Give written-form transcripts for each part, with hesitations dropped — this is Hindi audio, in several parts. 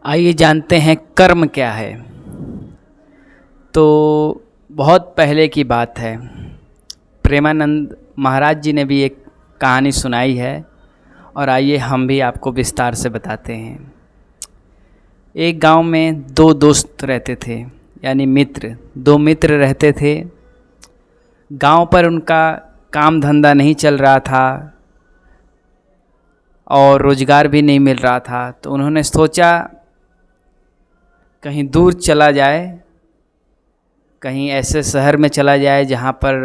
आइए जानते हैं कर्म क्या है। तो बहुत पहले की बात है, प्रेमानंद महाराज जी ने भी एक कहानी सुनाई है और आइए हम भी आपको विस्तार से बताते हैं। एक गांव में दो दोस्त रहते थे, यानी मित्र, दो मित्र रहते थे। गांव पर उनका काम धंधा नहीं चल रहा था और रोज़गार भी नहीं मिल रहा था, तो उन्होंने सोचा कहीं दूर चला जाए, कहीं ऐसे शहर में चला जाए जहाँ पर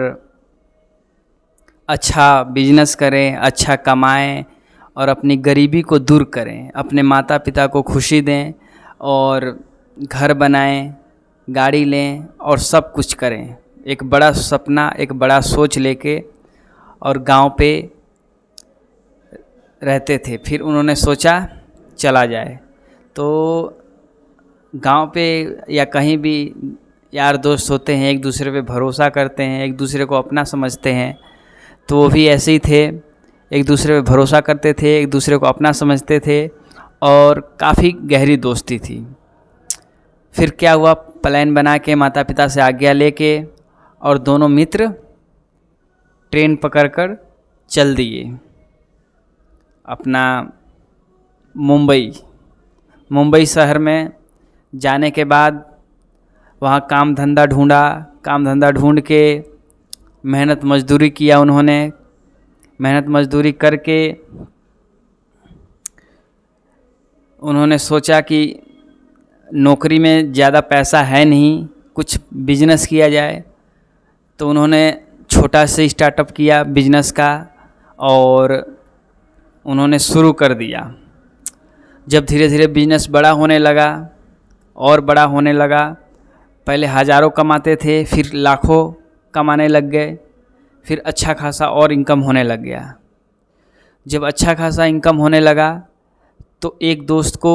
अच्छा बिजनेस करें, अच्छा कमाएं और अपनी गरीबी को दूर करें, अपने माता पिता को खुशी दें और घर बनाएं, गाड़ी लें और सब कुछ करें। एक बड़ा सपना, एक बड़ा सोच लेके और गांव पे रहते थे। फिर उन्होंने सोचा चला जाए। तो गांव पे या कहीं भी यार दोस्त होते हैं, एक दूसरे पे भरोसा करते हैं, एक दूसरे को अपना समझते हैं। तो वो भी ऐसे ही थे, एक दूसरे पे भरोसा करते थे, एक दूसरे को अपना समझते थे और काफ़ी गहरी दोस्ती थी। फिर क्या हुआ, प्लान बना के माता पिता से आज्ञा लेके और दोनों मित्र ट्रेन पकड़कर चल दिए अपना मुंबई शहर में। जाने के बाद वहाँ काम धंधा ढूंढ के मेहनत मजदूरी किया उन्होंने। मेहनत मजदूरी करके उन्होंने सोचा कि नौकरी में ज़्यादा पैसा है नहीं, कुछ बिजनेस किया जाए। तो उन्होंने छोटा से स्टार्टअप किया बिजनेस का और उन्होंने शुरू कर दिया। जब धीरे धीरे बिजनेस बड़ा होने लगा और बड़ा होने लगा, पहले हज़ारों कमाते थे, फिर लाखों कमाने लग गए, फिर अच्छा खासा और इनकम होने लग गया। जब अच्छा खासा इनकम होने लगा तो एक दोस्त को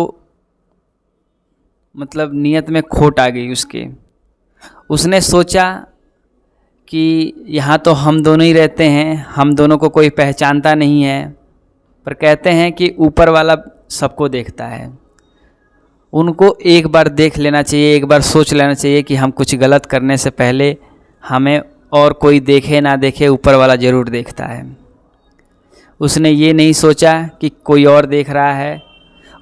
मतलब नीयत में खोट आ गई उसने सोचा कि यहाँ तो हम दोनों ही रहते हैं, हम दोनों को कोई पहचानता नहीं है, पर कहते हैं कि ऊपर वाला सबको देखता है। उनको एक बार देख लेना चाहिए, एक बार सोच लेना चाहिए कि हम कुछ गलत करने से पहले हमें और कोई देखे ना देखे, ऊपर वाला ज़रूर देखता है। उसने ये नहीं सोचा कि कोई और देख रहा है,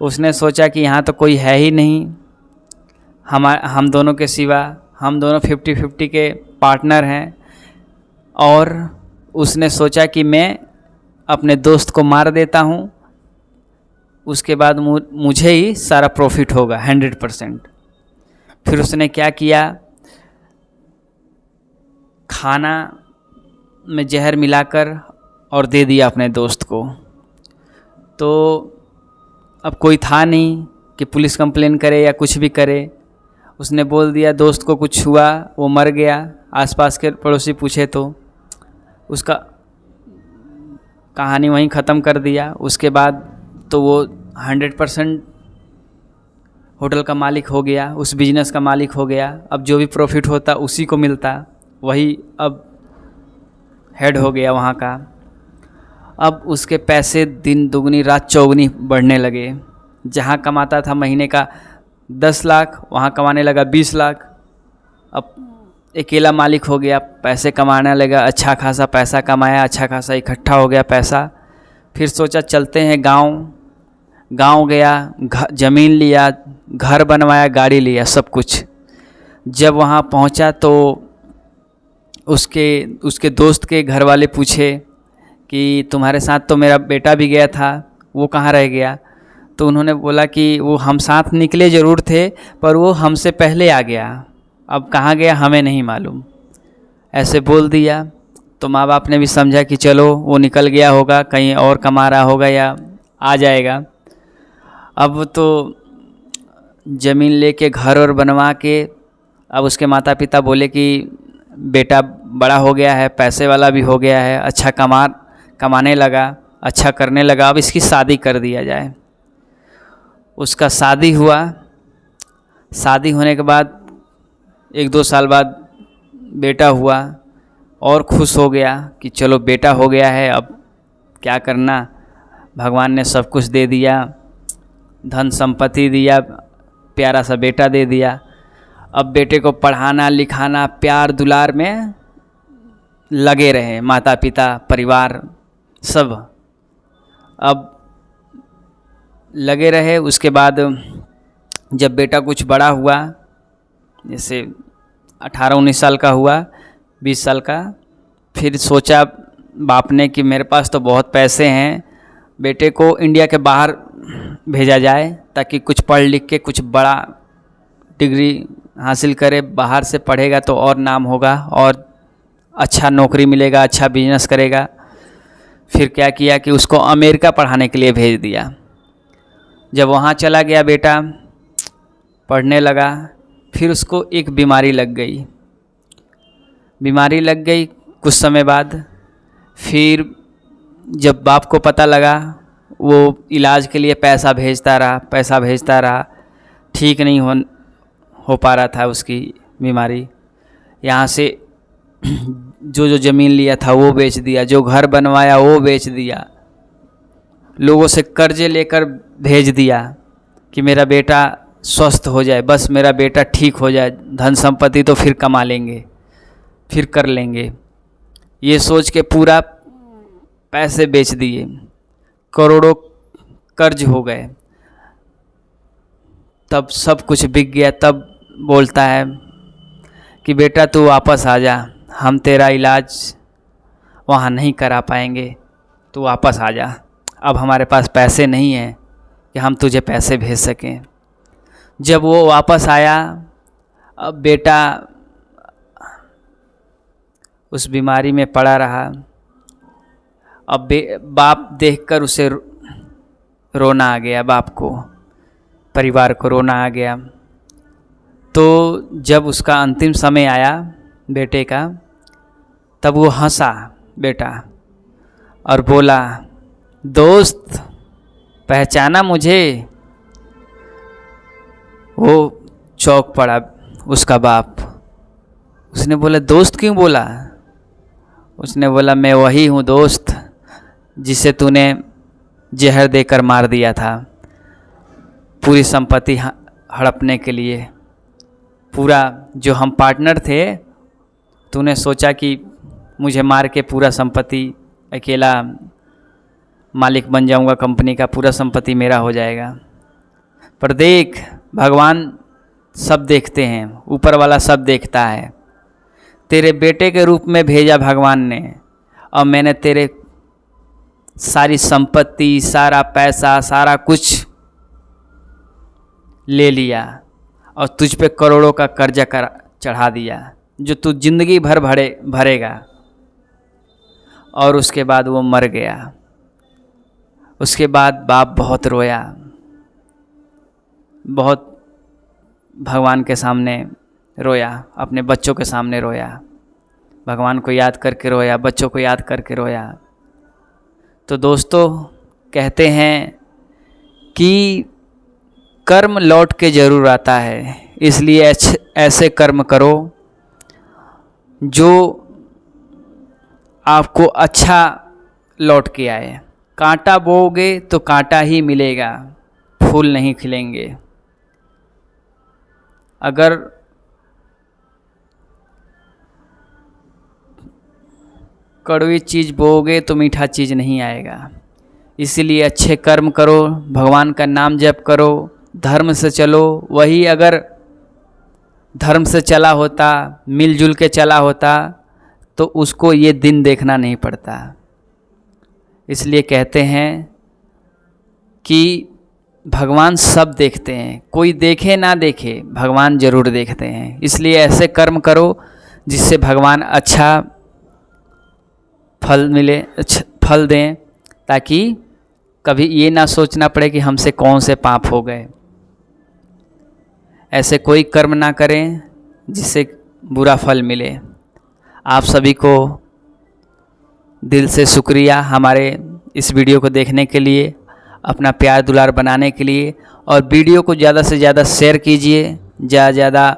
उसने सोचा कि यहाँ तो कोई है ही नहीं हम दोनों के सिवा, हम दोनों 50-50 के पार्टनर हैं। और उसने सोचा कि मैं अपने दोस्त को मार देता हूँ, उसके बाद मुझे ही सारा प्रॉफिट होगा 100%। फिर उसने क्या किया, खाना में जहर मिलाकर और दे दिया अपने दोस्त को। तो अब कोई था नहीं कि पुलिस कंप्लेन करे या कुछ भी करे। उसने बोल दिया दोस्त को कुछ हुआ, वो मर गया। आसपास के पड़ोसी पूछे तो उसका कहानी वहीं ख़त्म कर दिया। उसके बाद तो वो 100% होटल का मालिक हो गया, उस बिज़नेस का मालिक हो गया। अब जो भी प्रॉफिट होता उसी को मिलता, वही अब हेड हो गया वहाँ का। अब उसके पैसे दिन दुगनी रात चौगुनी बढ़ने लगे। जहाँ कमाता था महीने का 10 लाख, वहाँ कमाने लगा 20 लाख। अब अकेला मालिक हो गया, पैसे कमाने लगा, अच्छा खासा पैसा कमाया, अच्छा खासा इकट्ठा हो गया पैसा। फिर सोचा चलते हैं गांव गया, ज़मीन लिया, घर बनवाया, गाड़ी लिया, सब कुछ। जब वहाँ पहुँचा तो उसके दोस्त के घर वाले पूछे कि तुम्हारे साथ तो मेरा बेटा भी गया था, वो कहाँ रह गया? तो उन्होंने बोला कि वो हम साथ निकले ज़रूर थे, पर वो हमसे पहले आ गया, अब कहाँ गया हमें नहीं मालूम। ऐसे बोल दिया। तो माँ बाप ने भी समझा कि चलो वो निकल गया होगा, कहीं और कमा रहा होगा या आ जाएगा। अब तो ज़मीन लेके घर और बनवा के अब उसके माता पिता बोले कि बेटा बड़ा हो गया है, पैसे वाला भी हो गया है, अच्छा कमाने लगा, अच्छा करने लगा, अब इसकी शादी कर दिया जाए। उसका शादी हुआ। शादी होने के बाद 1-2 साल बाद बेटा हुआ और खुश हो गया कि चलो बेटा हो गया है, अब क्या करना, भगवान ने सब कुछ दे दिया, धन संपत्ति दिया, प्यारा सा बेटा दे दिया। अब बेटे को पढ़ाना लिखाना प्यार दुलार में लगे रहे माता पिता परिवार सब। अब लगे रहे। उसके बाद जब बेटा कुछ बड़ा हुआ, जैसे 18-19 साल का हुआ, 20 साल का, फिर सोचा बाप ने कि मेरे पास तो बहुत पैसे हैं, बेटे को इंडिया के बाहर भेजा जाए ताकि कुछ पढ़ लिख के कुछ बड़ा डिग्री हासिल करे। बाहर से पढ़ेगा तो और नाम होगा और अच्छा नौकरी मिलेगा, अच्छा बिजनेस करेगा। फिर क्या किया कि उसको अमेरिका पढ़ाने के लिए भेज दिया। जब वहाँ चला गया बेटा, पढ़ने लगा, फिर उसको एक बीमारी लग गई। बीमारी लग गई कुछ समय बाद। फिर जब बाप को पता लगा, वो इलाज के लिए पैसा भेजता रहा, ठीक नहीं हो पा रहा था उसकी बीमारी। यहाँ से जो ज़मीन लिया था वो बेच दिया, जो घर बनवाया वो बेच दिया, लोगों से कर्जे लेकर भेज दिया कि मेरा बेटा स्वस्थ हो जाए, बस मेरा बेटा ठीक हो जाए, धन संपत्ति तो फिर कमा लेंगे, फिर कर लेंगे। ये सोच के पूरा पैसे बेच दिए, करोड़ों कर्ज हो गए। तब सब कुछ बिक गया। तब बोलता है कि बेटा तू वापस आ जा, हम तेरा इलाज वहाँ नहीं करा पाएंगे, तू वापस आ जा। अब हमारे पास पैसे नहीं हैं कि हम तुझे पैसे भेज सकें। जब वो वापस आया, अब बेटा उस बीमारी में पड़ा रहा। अब बाप देखकर उसे रोना आ गया, बाप को, परिवार को रोना आ गया। तो जब उसका अंतिम समय आया बेटे का, तब वो हंसा बेटा और बोला, दोस्त पहचाना मुझे? वो चौंक पड़ा उसका बाप। उसने बोला, दोस्त क्यों बोला? उसने बोला, मैं वही हूँ दोस्त जिसे तूने जहर देकर मार दिया था, पूरी संपत्ति हड़पने के लिए। पूरा जो हम पार्टनर थे, तूने सोचा कि मुझे मार के पूरा संपत्ति, अकेला मालिक बन जाऊंगा कंपनी का, पूरा संपत्ति मेरा हो जाएगा। पर देख, भगवान सब देखते हैं, ऊपर वाला सब देखता है। तेरे बेटे के रूप में भेजा भगवान ने, और मैंने तेरे सारी संपत्ति, सारा पैसा, सारा कुछ ले लिया और तुझ पे करोड़ों का कर्जा चढ़ा दिया, जो तू जिंदगी भर भरेगा। और उसके बाद वो मर गया। उसके बाद बाप बहुत रोया, बहुत भगवान के सामने रोया, अपने बच्चों के सामने रोया, भगवान को याद करके रोया, बच्चों को याद करके रोया। तो दोस्तों, कहते हैं कि कर्म लौट के ज़रूर आता है, इसलिए ऐसे कर्म करो जो आपको अच्छा लौट के आए। कांटा बोओगे तो कांटा ही मिलेगा, फूल नहीं खिलेंगे। अगर कड़वी चीज़ बोओगे तो मीठा चीज़ नहीं आएगा। इसीलिए अच्छे कर्म करो, भगवान का नाम जप करो, धर्म से चलो। वही अगर धर्म से चला होता, मिलजुल के चला होता, तो उसको ये दिन देखना नहीं पड़ता। इसलिए कहते हैं कि भगवान सब देखते हैं, कोई देखे ना देखे, भगवान जरूर देखते हैं। इसलिए ऐसे कर्म करो जिससे भगवान अच्छा फल मिले, अच्छा फल दें, ताकि कभी ये ना सोचना पड़े कि हमसे कौन से पाप हो गए। ऐसे कोई कर्म ना करें जिससे बुरा फल मिले। आप सभी को दिल से शुक्रिया हमारे इस वीडियो को देखने के लिए, अपना प्यार दुलार बनाने के लिए। और वीडियो को ज़्यादा से ज़्यादा शेयर कीजिए, ज़्यादा ज़्यादा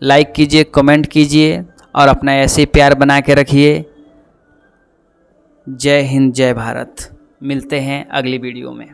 लाइक कीजिए, कमेंट कीजिए और अपना ऐसे ही प्यार बना के रखिए। जय हिंद, जय भारत। मिलते हैं अगली वीडियो में।